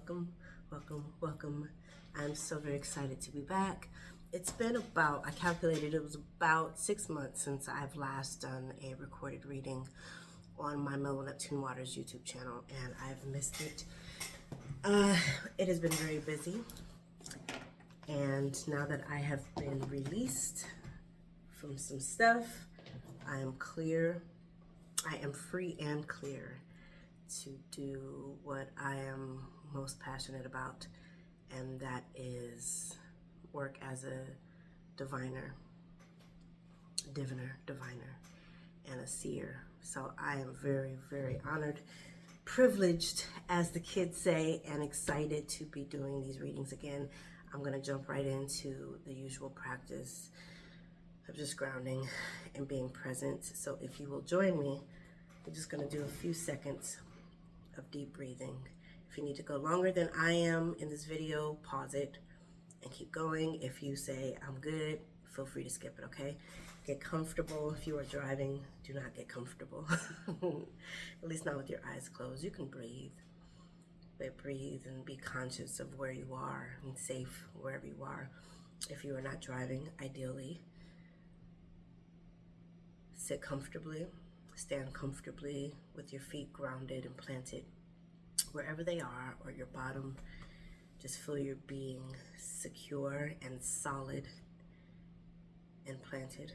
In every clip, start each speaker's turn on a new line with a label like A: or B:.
A: welcome. I'm so very excited to be back. It's been about, I calculated it was about 6 months since I've last done a recorded reading on my MellowNeptuneWaters YouTube channel, and I've missed it. It has been very busy, and now that I have been released from some stuff, I am clear. I am free and clear to do what I am most passionate about, and that is work as a diviner, and a seer. So I am very, very honored, privileged, as the kids say, and excited to be doing these readings again. I'm gonna jump right into the usual practice of just grounding and being present. So if you will join me, we're just gonna do a few seconds of deep breathing. If you need to go longer than I am in this video, pause it and keep going. If you say, I'm good, feel free to skip it, okay? Get comfortable. If you are driving, do not get comfortable. At least not with your eyes closed. You can breathe, but breathe and be conscious of where you are and safe wherever you are. If you are not driving, ideally, sit comfortably, stand comfortably with your feet grounded and planted wherever they are, or your bottom. Just feel your being secure and solid and planted.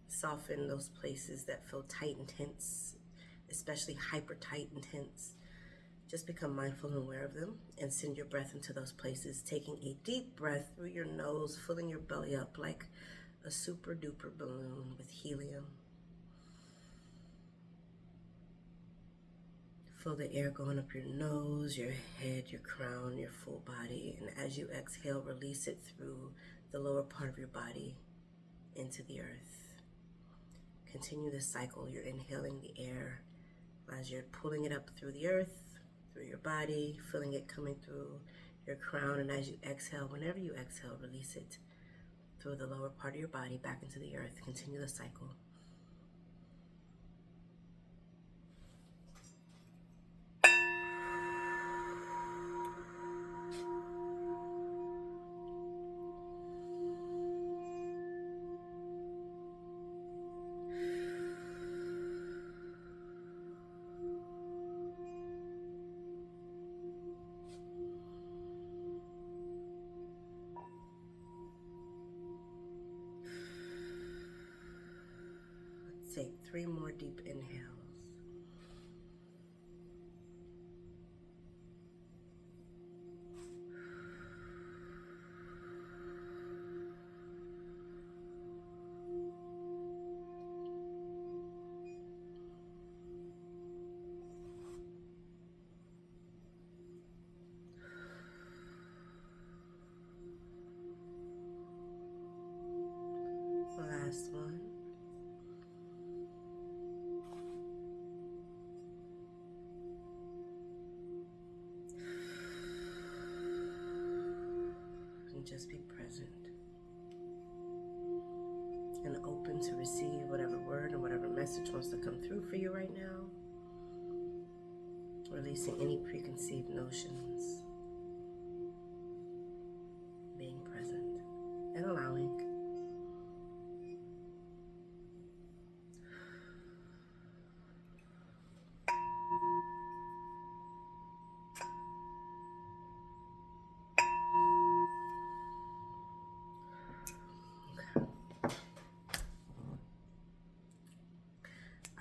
A: Soften those places that feel tight and tense, especially hyper tight and tense. Just become mindful and aware of them, and send your breath into those places, taking a deep breath through your nose, filling your belly up like a super duper balloon with helium. Feel the air going up your nose, your head, your crown, your full body. And as you exhale, release it through the lower part of your body into the earth. Continue this cycle. You're inhaling the air as you're pulling it up through the earth, through your body, feeling it coming through your crown. And as you exhale, whenever you exhale, release it through the lower part of your body back into the earth. Continue the cycle. Take 3 more deep inhales. Last one. And just be present and open to receive whatever word and whatever message wants to come through for you right now. Releasing any preconceived notions. Being present and allowing.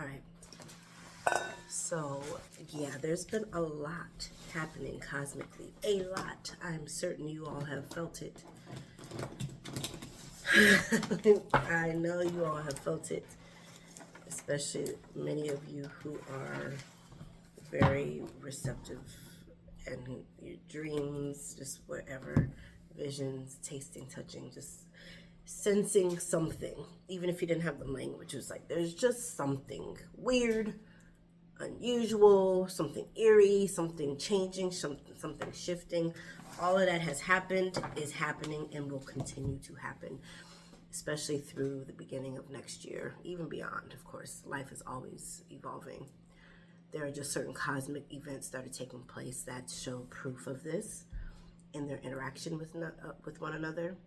A: All right, so yeah, there's been a lot happening cosmically, a lot. I'm certain you all have felt it. I know you all have felt it, especially many of you who are very receptive, and your dreams, just whatever, visions, tasting, touching, just sensing something. Even if you didn't have the language, it was like there's just something weird, unusual, something eerie, something changing, something shifting. All of that has happened, is happening, and will continue to happen, especially through the beginning of next year, even beyond. Of course, life is always evolving. There are just certain cosmic events that are taking place that show proof of this in their interaction with one another.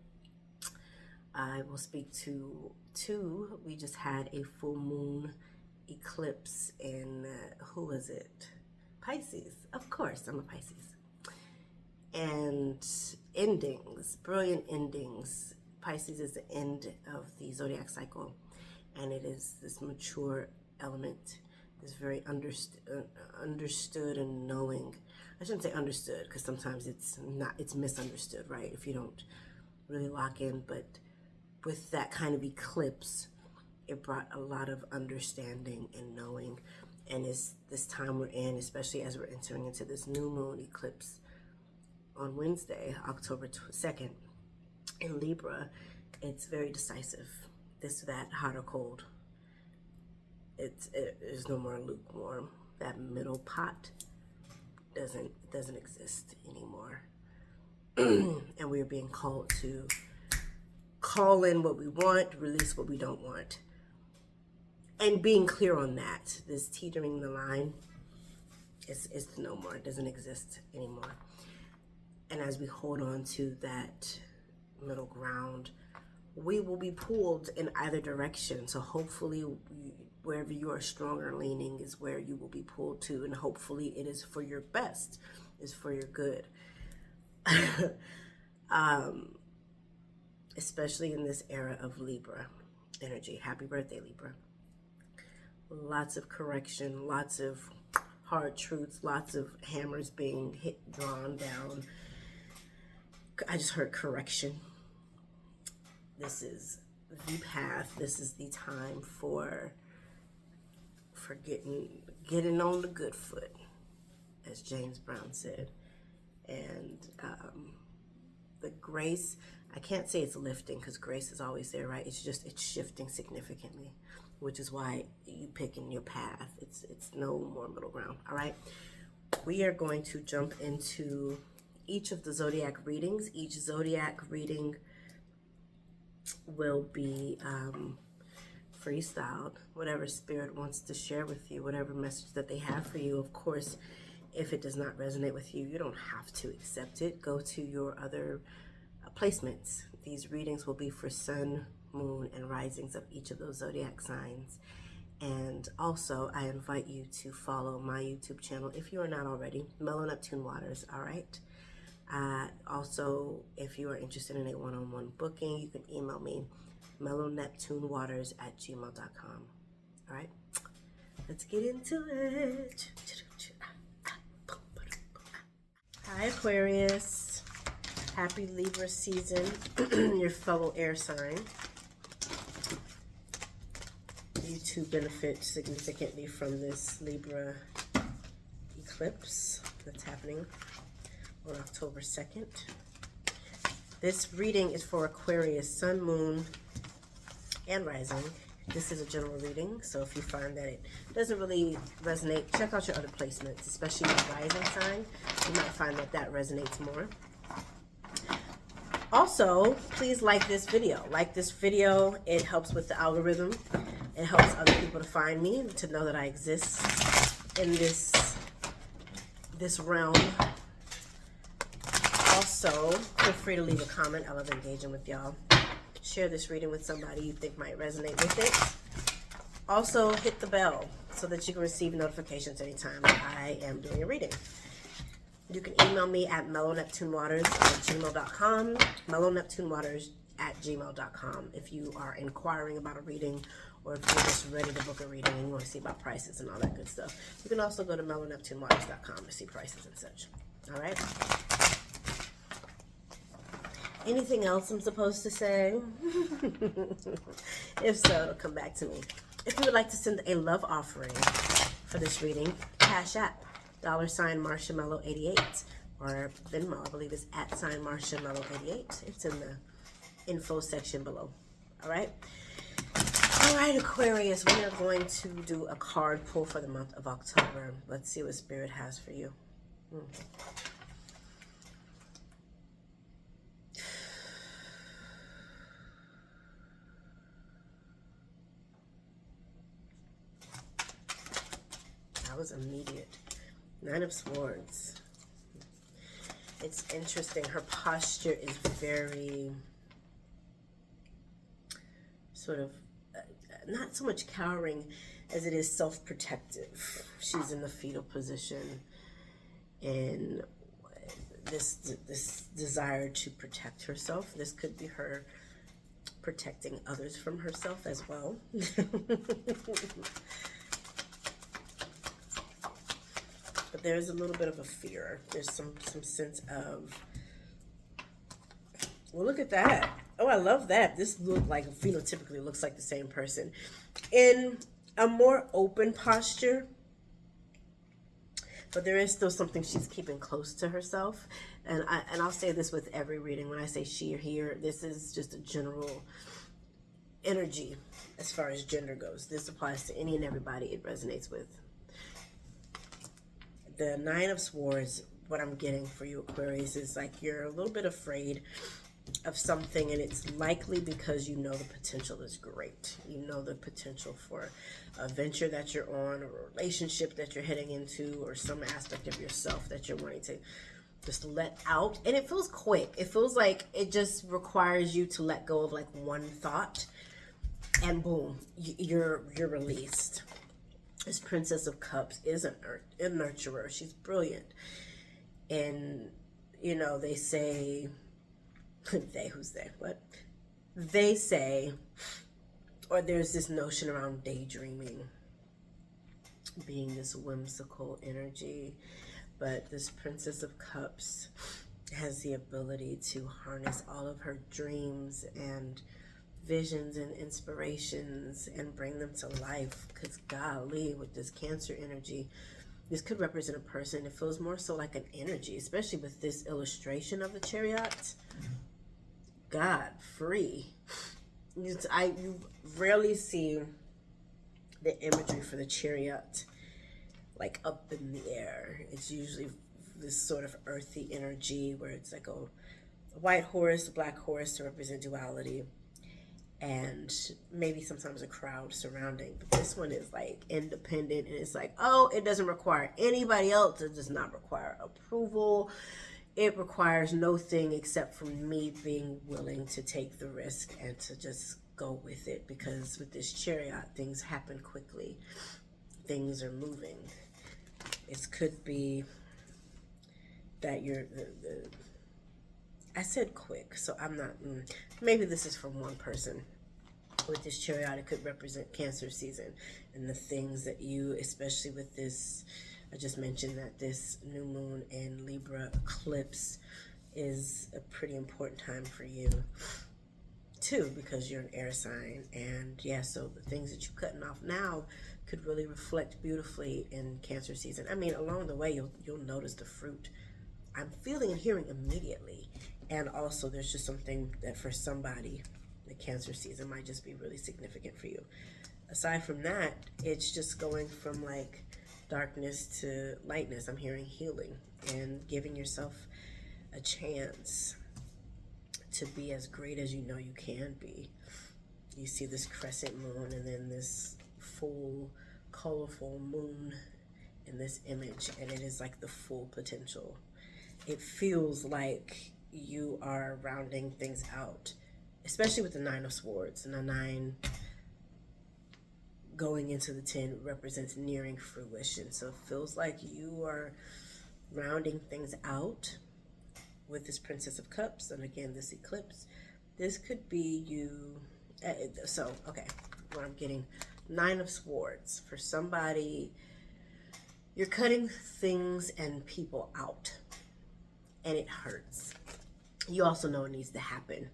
A: I will speak to two. We just had a full moon eclipse in, who was it? Pisces. Of course, I'm a Pisces. And endings, brilliant endings. Pisces is the end of the zodiac cycle, and it is this mature element, this very understood and knowing. I shouldn't say understood, because sometimes it's misunderstood, right? If you don't really lock in, but with that kind of eclipse, it brought a lot of understanding and knowing. And it's this time we're in, especially as we're entering into this new moon eclipse on Wednesday, October 2nd, in Libra, it's very decisive. This, that, hot or cold. There's no more lukewarm. That middle pot doesn't exist anymore. And we are being called to call in what we want, release what we don't want. And being clear on that, this teetering the line, it's no more. It doesn't exist anymore. And as we hold on to that middle ground, we will be pulled in either direction. So hopefully wherever you are stronger leaning is where you will be pulled to, and hopefully it is for your best, is for your good. Especially in this era of Libra energy. Happy birthday, Libra. Lots of correction, lots of hard truths, lots of hammers being drawn down. I just heard correction. This is the path. This is the time for getting on the good foot, as James Brown said. And the grace, I can't say it's lifting, because grace is always there, right? It's shifting significantly, which is why you picking your path. It's no more middle ground. All right, we are going to jump into each of the zodiac readings. Each zodiac reading will be freestyled, whatever spirit wants to share with you, whatever message that they have for you. Of course, if it does not resonate with you, you don't have to accept it. Go to your other placements. These readings will be for sun, moon, and risings of each of those zodiac signs. And also, I invite you to follow my YouTube channel if you are not already, MellowNeptuneWaters, all right? Also, if you are interested in a one-on-one booking, you can email me, MellowNeptuneWaters@gmail.com. All right, let's get into it. Hi, Aquarius. Happy Libra season, your fellow air sign. You too benefit significantly from this Libra eclipse that's happening on October 2nd. This reading is for Aquarius, sun, moon, and rising. This is a general reading, so if you find that it doesn't really resonate, check out your other placements, especially your rising sign. You might find that that resonates more. Also, please like this video. Like this video. It helps with the algorithm. It helps other people to find me, to know that I exist in this realm. Also, feel free to leave a comment. I love engaging with y'all. Share this reading with somebody you think might resonate with it. Also, hit the bell so that you can receive notifications anytime I am doing a reading. You can email me at MellowNeptuneWaters@gmail.com, MellowNeptuneWaters@gmail.com if you are inquiring about a reading, or if you're just ready to book a reading and you want to see about prices and all that good stuff. You can also go to MellowNeptuneWaters.com to see prices and such. All right? Anything else I'm supposed to say? If so, it'll come back to me. If you would like to send a love offering for this reading, CashApp, $Marciamello88, or Venmo, I believe is @Marciamello88. It's in the info section below. All right? All right, Aquarius, we are going to do a card pull for the month of October. Let's see what Spirit has for you. was immediate. 9 of Swords. It's interesting. Her posture is very sort of, not so much cowering as it is self-protective. She's in the fetal position, and this desire to protect herself. This could be her protecting others from herself as well. But there's a little bit of a fear. There's some sense of, well, look at that. Oh, I love that. This look like phenotypically looks like the same person in a more open posture, but there is still something she's keeping close to herself. And I'll say this with every reading. When I say she or he, this is just a general energy as far as gender goes. This applies to any and everybody it resonates with. The 9 of Swords, what I'm getting for you, Aquarius, is like you're a little bit afraid of something, and it's likely because you know the potential is great. You know the potential for a venture that you're on, or a relationship that you're heading into, or some aspect of yourself that you're wanting to just let out. And it feels quick. It feels like it just requires you to let go of like one thought, and boom, you're released. This Princess of Cups is a nurturer. She's brilliant. And, you know, they say, who's they? What? They say, or there's this notion around daydreaming being this whimsical energy. But this Princess of Cups has the ability to harness all of her dreams and visions and inspirations and bring them to life. Because golly, with this Cancer energy, this could represent a person. It feels more so like an energy, especially with this illustration of the Chariot. God, free. You rarely see the imagery for the Chariot like up in the air. It's usually this sort of earthy energy where it's like a white horse, a black horse to represent duality, and maybe sometimes a crowd surrounding. But this one is like independent, and it's like, oh, it doesn't require anybody else. It does not require approval. It requires no thing except for me being willing to take the risk and to just go with it. Because with this Chariot, things happen quickly. Things are moving. It could be that you're I said quick, so I'm not, maybe this is from one person. With this Chariot, it could represent Cancer season and the things that you, especially with this, I just mentioned that this new moon in Libra eclipse is a pretty important time for you too, because you're an air sign. And yeah, so the things that you're cutting off now could really reflect beautifully in Cancer season. I mean, along the way, you'll notice the fruit. I'm feeling and hearing immediately. And also there's just something that for somebody, the Cancer season might just be really significant for you. Aside from that, it's just going from like darkness to lightness. I'm hearing healing and giving yourself a chance to be as great as you know you can be. You see this crescent moon and then this full colorful moon in this image, and it is like the full potential. It feels like you are rounding things out, especially with the 9 of Swords. And the 9 going into the 10 represents nearing fruition. So it feels like you are rounding things out with this Princess of Cups. And again, this eclipse, this could be you. So, okay, what I'm getting, 9 of Swords. For somebody, you're cutting things and people out, and it hurts. You also know it needs to happen.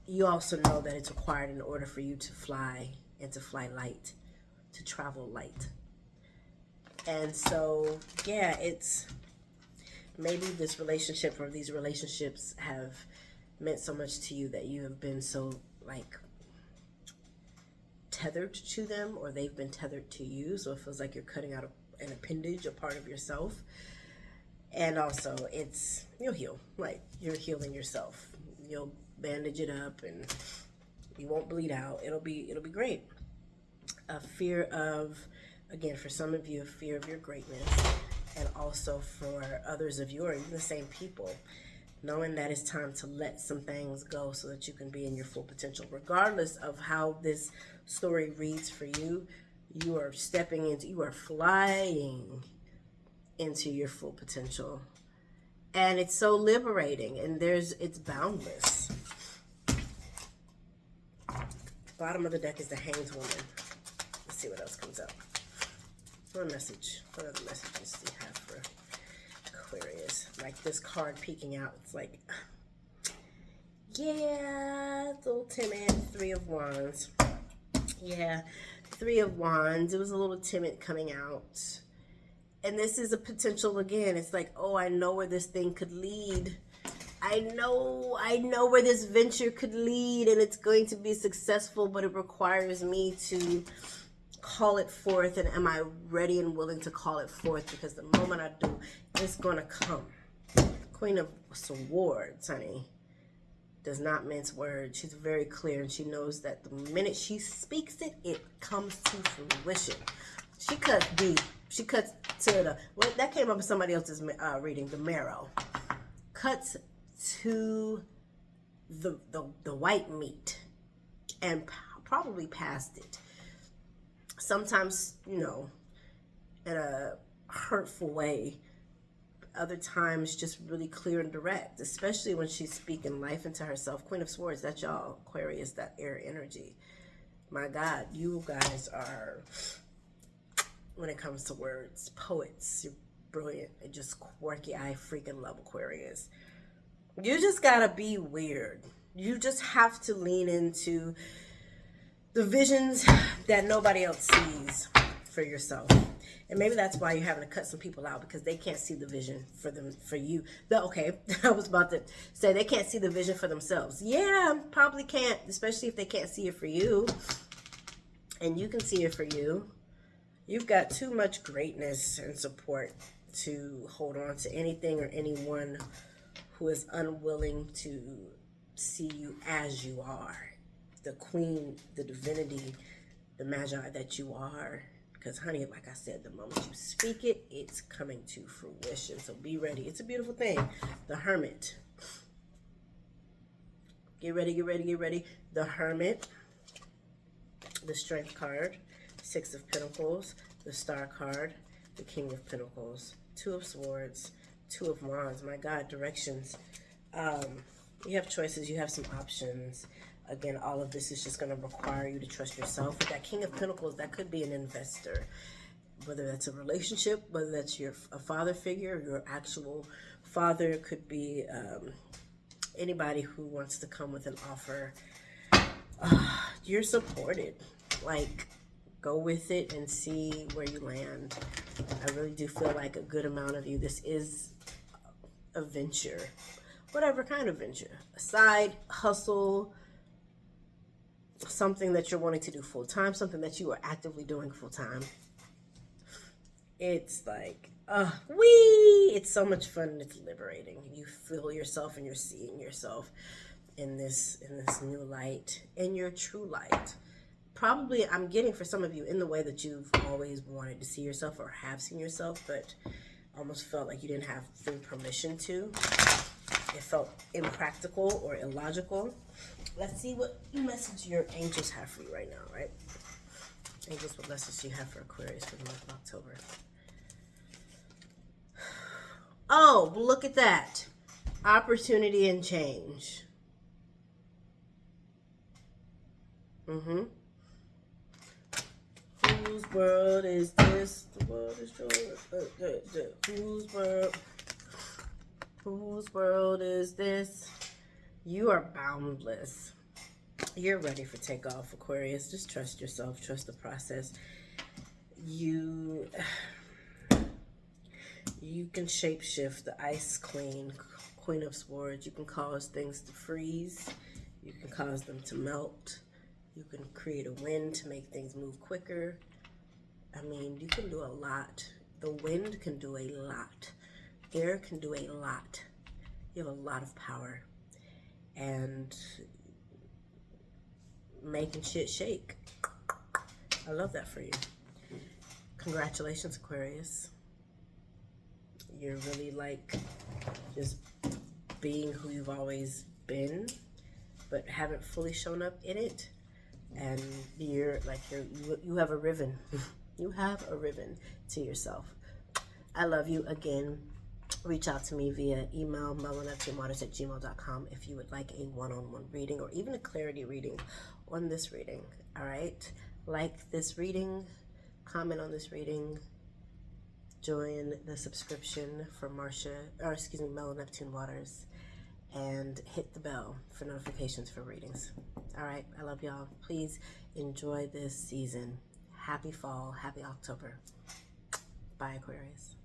A: You also know that it's required in order for you to fly, and to fly light, to travel light. And so, yeah, it's maybe this relationship or these relationships have meant so much to you that you have been so like tethered to them, or they've been tethered to you. So it feels like you're cutting out an appendage, a part of yourself. And also it's, you'll heal, like you're healing yourself. You'll bandage it up and you won't bleed out. It'll be great. A fear of Again, for some of you, a fear of your greatness, and also for others of you, or even the same people, knowing that it's time to let some things go so that you can be in your full potential. Regardless of how this story reads for you, you are stepping into, you are flying into your full potential. And it's so liberating, and it's boundless. Bottom of the deck is the Hanged Woman. Let's see what else comes up. What other messages do you have for Aquarius? Like this card peeking out, it's like, yeah, it's a little timid. Three of Wands. Yeah, Three of Wands. It was a little timid coming out. And this is a potential again. It's like, oh, I know where this thing could lead. I know where this venture could lead, and it's going to be successful, but it requires me to call it forth. And am I ready and willing to call it forth? Because the moment I do, it's going to come. Queen of Swords, honey, does not mince words. She's very clear, and she knows that the minute she speaks it, it comes to fruition. She cuts deep. She cuts to the, well, that came up in somebody else's reading, the marrow. Cuts to the white meat and probably past it. Sometimes, you know, in a hurtful way. Other times just really clear and direct, especially when she's speaking life into herself. Queen of Swords, that's y'all, Aquarius, that air energy. My God, you guys are, when it comes to words, poets. You're brilliant. And just quirky. I freaking love Aquarius. You just gotta be weird. You just have to lean into the visions that nobody else sees for yourself. And maybe that's why you're having to cut some people out, because they can't see the vision for you. Okay, I was about to say they can't see the vision for themselves. Yeah, probably can't, especially if they can't see it for you. And you can see it for you. You've got too much greatness and support to hold on to anything or anyone who is unwilling to see you as you are. The queen, the divinity, the magi that you are. Because, honey, like I said, the moment you speak it, it's coming to fruition. So be ready. It's a beautiful thing. The Hermit. Get ready, get ready, get ready. The Hermit. The Strength card. Six of Pentacles. The Star card. The King of Pentacles. Two of Swords. Two of Wands. My God, directions. You have choices. You have some options. Again, all of this is just going to require you to trust yourself. With that King of Pentacles, that could be an investor. Whether that's a relationship, whether that's a father figure, your actual father, could be anybody who wants to come with an offer. You're supported. Like, go with it and see where you land. I really do feel like a good amount of you, this is a venture. Whatever kind of venture. A side hustle, something that you're wanting to do full-time, something that you are actively doing full-time. It's like, it's so much fun and it's liberating. You feel yourself and you're seeing yourself in this new light, in your true light. Probably, I'm getting for some of you, in the way that you've always wanted to see yourself or have seen yourself, but almost felt like you didn't have full permission to. It felt impractical or illogical. Let's see what message your angels have for you right now, right? Angels, what message do you have for Aquarius for the month of October? Oh, look at that. Opportunity and change. Whose world is this? The world is yours. Whose world is this? You are boundless. You're ready for takeoff, Aquarius. Just trust yourself. Trust the process. You can shapeshift. The Ice Queen, Queen of Swords. You can cause things to freeze. You can cause them to melt. You can create a wind to make things move quicker. I mean, you can do a lot. The wind can do a lot. Air can do a lot. You have a lot of power. And making shit shake. I love that for you. Congratulations, Aquarius. You're really like just being who you've always been, but haven't fully shown up in it. And you have a ribbon. You have a ribbon to yourself. I love you. Again, reach out to me via email, MellowNeptuneWaters@gmail.com, if you would like a one-on-one reading or even a clarity reading on this reading. All right, like this reading, comment on this reading, join the subscription for Mellow Neptune Waters, and hit the bell for notifications for readings. All right, I love y'all. Please enjoy this season. Happy fall, happy October. Bye, Aquarius.